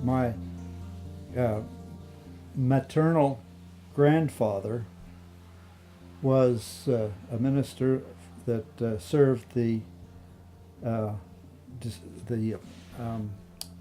My uh, maternal grandfather was a minister that served uh, the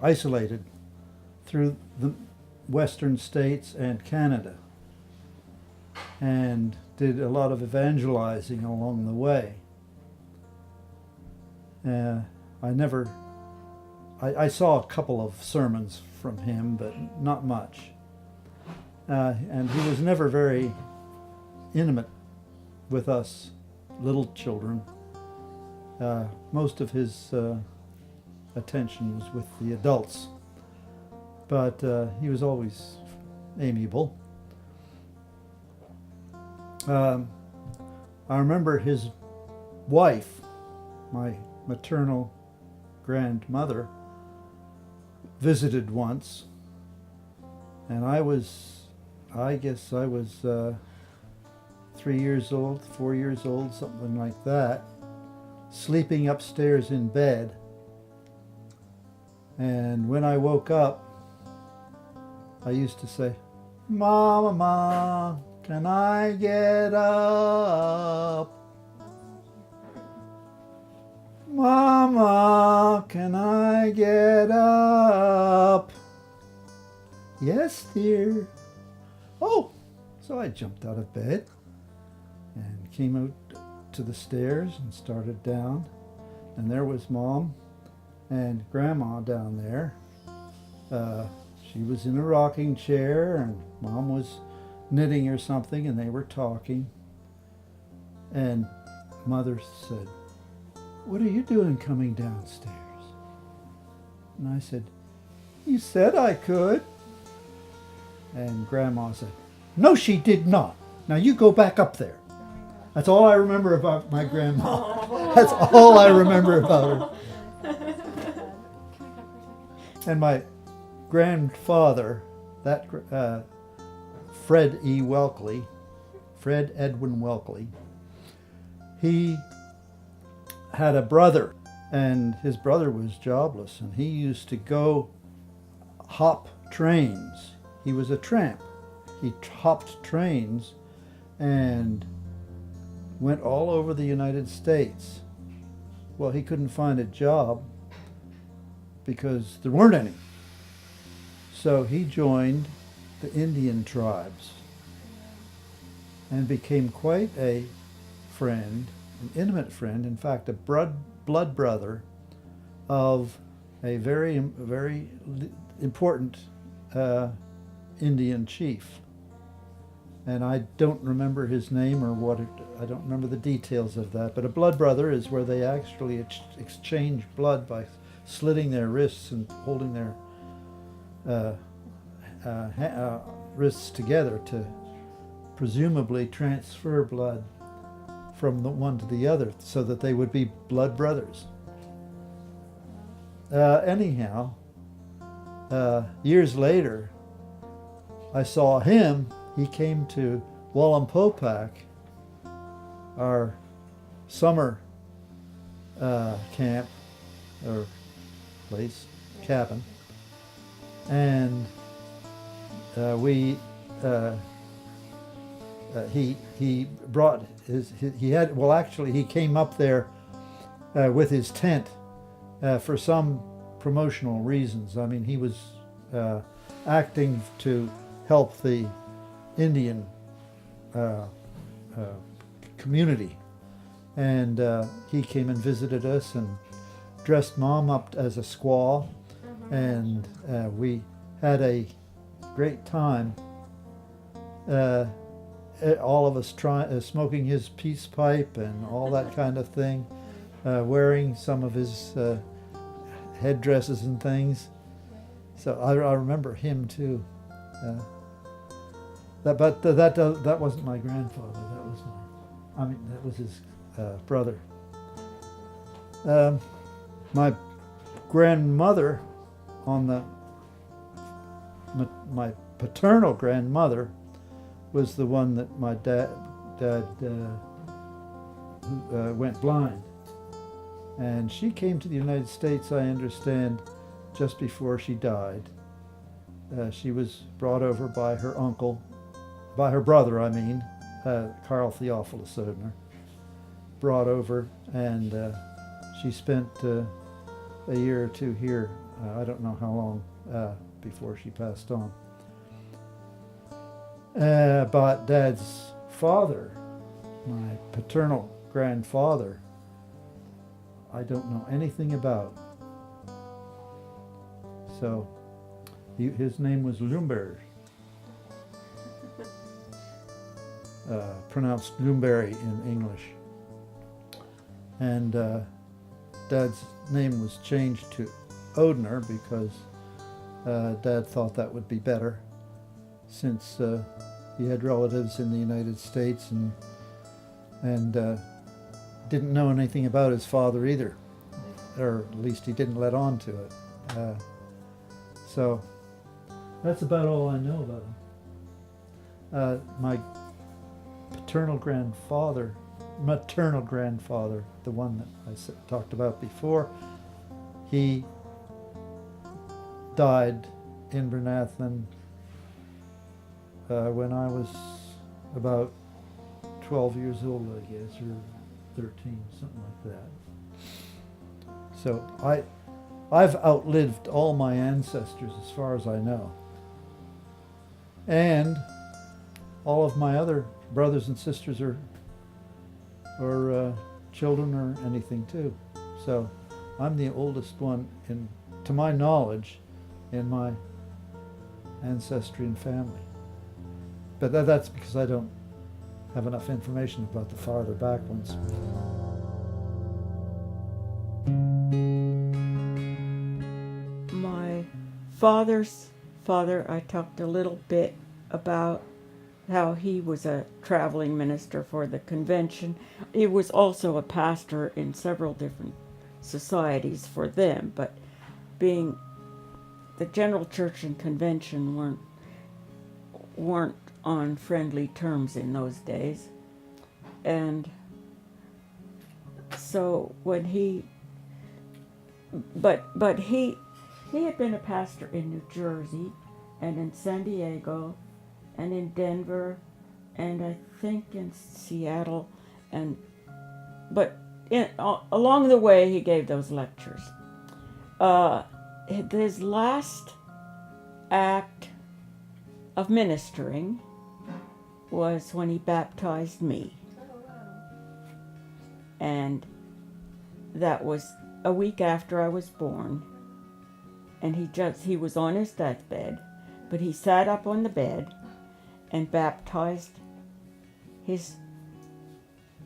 isolated through the western states and Canada, and did a lot of evangelizing along the way. I never, I saw a couple of sermons from him, but not much. And he was never very intimate with us little children. Most of his attention was with the adults, but he was always amiable. I remember his wife, my maternal grandmother, visited once, and I guess I was 3 years old, 4 years old, something like that, sleeping upstairs in bed. And when I woke up, I used to say, "Mama, can I get up? Mama, can I get up?" "Yes, dear." "Oh." So I jumped out of bed and came out to the stairs and started down. And there was Mom and Grandma down there. She was in a rocking chair, and Mom was knitting or something, and they were talking. And Mother said, "What are you doing coming downstairs?" And I said, "You said I could." And Grandma said, "No, she did not. Now you go back up there." That's all I remember about my grandma. That's all I remember about her. And my grandfather, that Fred Edwin Welkley, he had a brother, and his brother was jobless, and he used to go hop trains. He was a tramp. He hopped trains and went all over the United States. Well, he couldn't find a job because there weren't any. So he joined the Indian tribes and became quite a friend, an intimate friend, in fact, a blood brother of a very important Indian chief. And I don't remember his name or I don't remember the details of that, but a blood brother is where they actually exchange blood by slitting their wrists and holding their wrists together to presumably transfer blood from the one to the other so that they would be blood brothers. Anyhow, years later, I saw him. He came to Wallenpopak, our summer camp or place, cabin, and he brought he came up there with his tent for some promotional reasons. I mean, he was acting to help the Indian community, and he came and visited us and dressed Mom up as a squaw, and we had a great time. All of us smoking his peace pipe and all that kind of thing, wearing some of his headdresses and things. So I remember him too. That wasn't my grandfather. That was his brother. My grandmother, my paternal grandmother, was the one that my dad went blind, and she came to the United States, I understand, just before she died, She was brought over by her uncle, by her brother, I mean, Carl Theophilus Odhner. Brought over, and she spent a year or two here. I don't know how long before she passed on. But Dad's father, my paternal grandfather, I don't know anything about. So his name was Lumberg, pronounced Lumberry in English. And Dad's name was changed to Odhner because Dad thought that would be better, since he had relatives in the United States and didn't know anything about his father either, or at least he didn't let on to it. So that's about all I know about him. My maternal grandfather, the one that I talked about before, he died in Bernathen when I was about 12 years old, I guess, or 13, something like that. So I've outlived all my ancestors as far as I know. And all of my other brothers and sisters or children or anything too. So I'm the oldest one, to my knowledge, in my ancestry and family. But that's because I don't have enough information about the farther back ones. My father's father, I talked a little bit about how he was a traveling minister for the convention. He was also a pastor in several different societies for them, but being the general church and convention weren't on friendly terms in those days. And so when he had been a pastor in New Jersey and in San Diego and in Denver and I think in Seattle, along the way he gave those lectures. His last act of ministering was when he baptized me. And that was a week after I was born. And he was on his deathbed, but he sat up on the bed and baptized his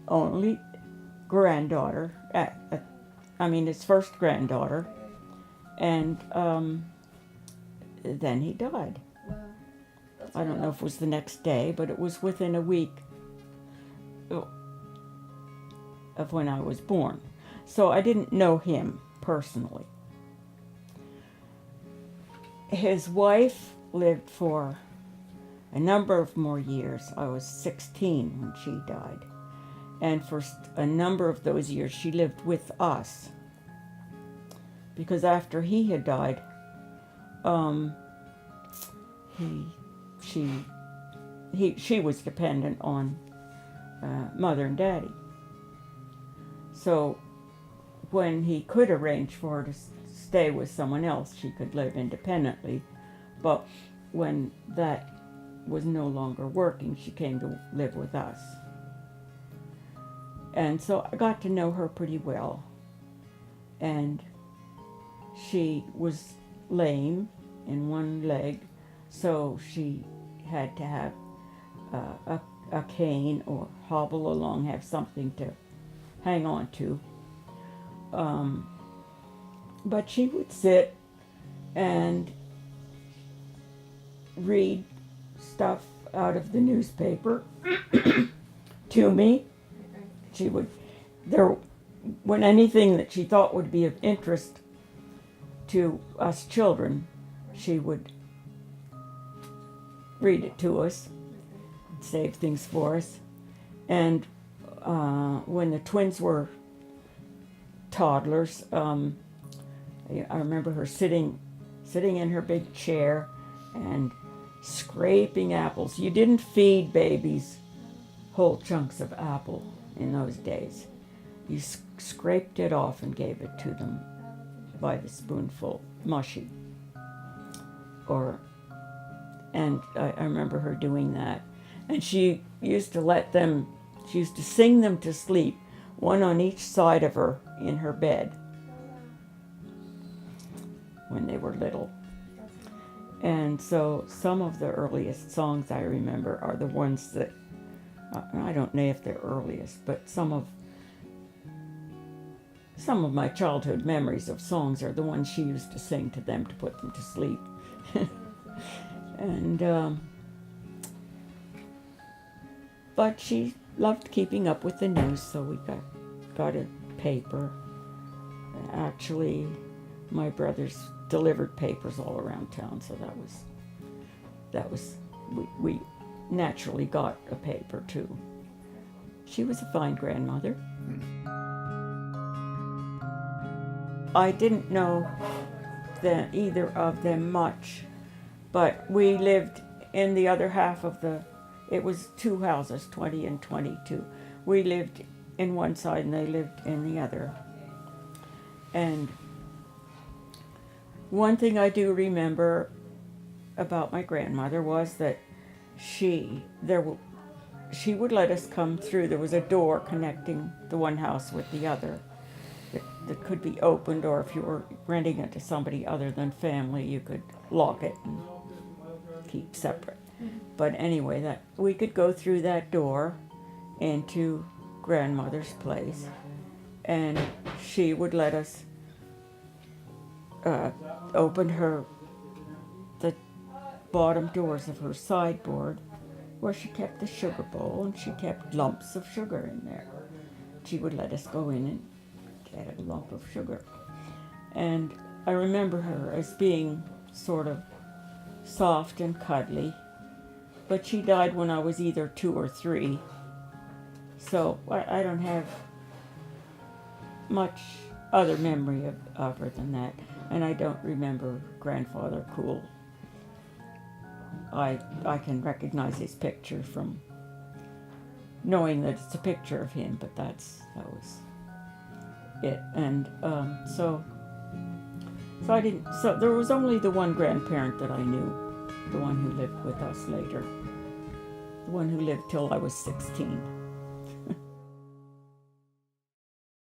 only granddaughter, his first granddaughter, and then he died. I don't know if it was the next day, but it was within a week of when I was born. So I didn't know him personally. His wife lived for a number of more years. I was 16 when she died. And for a number of those years, she lived with us. Because after he had died, she was dependent on Mother and Daddy. So when he could arrange for her to stay with someone else, she could live independently. But when that was no longer working, she came to live with us. And so I got to know her pretty well. And she was lame in one leg, so she had to have a cane or hobble along, have something to hang on to. But she would sit and read stuff out of the newspaper to me. She would, when anything that she thought would be of interest to us children, she would read it to us, save things for us. And when the twins were toddlers, I remember her sitting in her big chair and scraping apples. You didn't feed babies whole chunks of apple in those days. You scraped it off and gave it to them by the spoonful, mushy. And I remember her doing that. And she used to sing them to sleep, one on each side of her in her bed when they were little. And so some of the earliest songs I remember are the ones that, I don't know if they're earliest, but some of my childhood memories of songs are the ones she used to sing to them to put them to sleep. And but she loved keeping up with the news, so we got a paper. Actually, my brothers delivered papers all around town, so we naturally got a paper too. She was a fine grandmother. I didn't know either of them much, but we lived in the other half of it was two houses, 20 and 22. We lived in one side and they lived in the other. And one thing I do remember about my grandmother was that she would let us come through. There was a door connecting the one house with the other that could be opened, or if you were renting it to somebody other than family, you could lock it and keep separate. But anyway, that we could go through that door into grandmother's place, and she would let us open the bottom doors of her sideboard, where she kept the sugar bowl, and she kept lumps of sugar in there. She would let us go in and get a lump of sugar. And I remember her as being sort of soft and cuddly, but she died when I was either 2 or 3. So I don't have much other memory of her than that. And I don't remember Grandfather Cool. I can recognize his picture from knowing that it's a picture of him, but that was it. And so there was only the one grandparent that I knew, the one who lived with us later, the one who lived till I was 16.